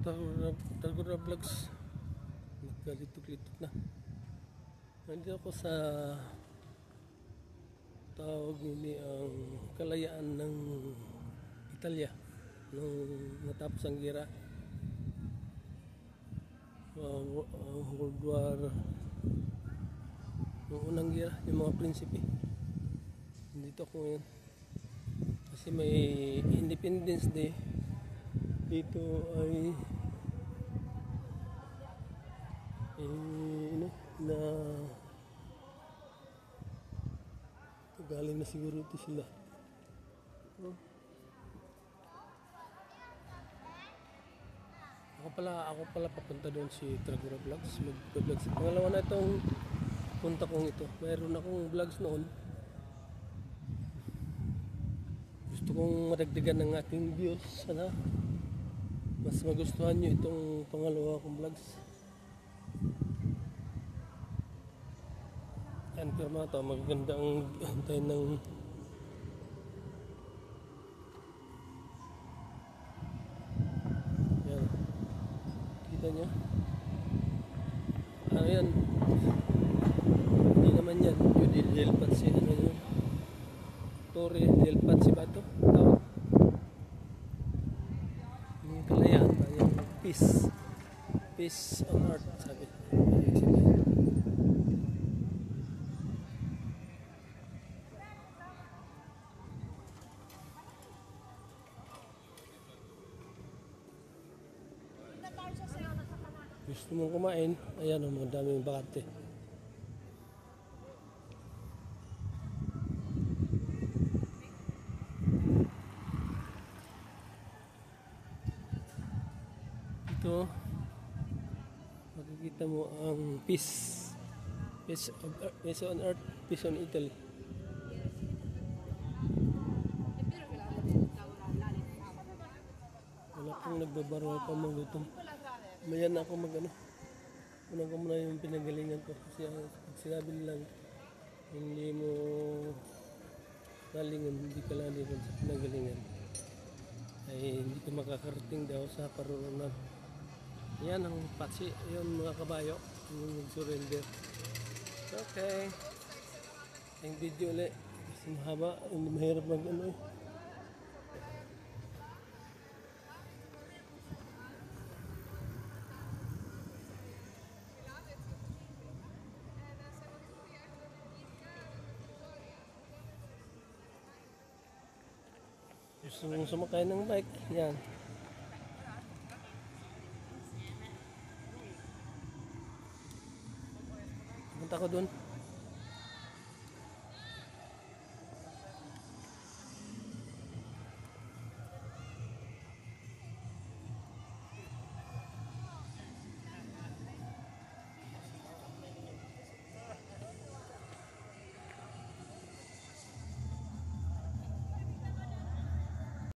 Tagura Vlogs, nagkalitok-litok na. Nandito ako sa tawag nini ang kalayaan ng Italia nung natapos ang gera, World War, nung unang gera, yung mga prinsipe. Nandito ako ngayon kasi may Independence Day. Dito ay na galing na siguro ito sila. Ako pala papunta doon si Tragura Vlogs, mag-vlogs. Pangalawa na itong punta kong ito. Mayroon akong vlogs noon. Gusto kong madagdagan ng aking views. Sana mas magustuhan nyo itong pangalawa kong vlogs. Yan, pero mga ito, magagandang antay ng yan, kita nyo ano yan, hindi naman yan Del Patsi, ano yun, Torre del Patsi ba ito tawag, yung kalayaan ba, yung peace on earth sabi. Gusto mong kumain, ayan o, mga daming bakante. Ito, makikita mo ang peace on earth, peace on Italy. Wala pong nagbabarwal pa mga gutom. Mayan ako unang ko muna yung pinagalingan ko kasi pag sinabi nilang hindi mo lalingan, hindi ka lalingan sa pinagalingan ay hindi ka makakarating daw sa paroonan. Yan ang patsi, yun mga kabayo yung nag-surrender. Okay, yung video ulit kasi mahaba, hindi mahirap gusto mong sumakay ng bike, yan. Punta ko dun.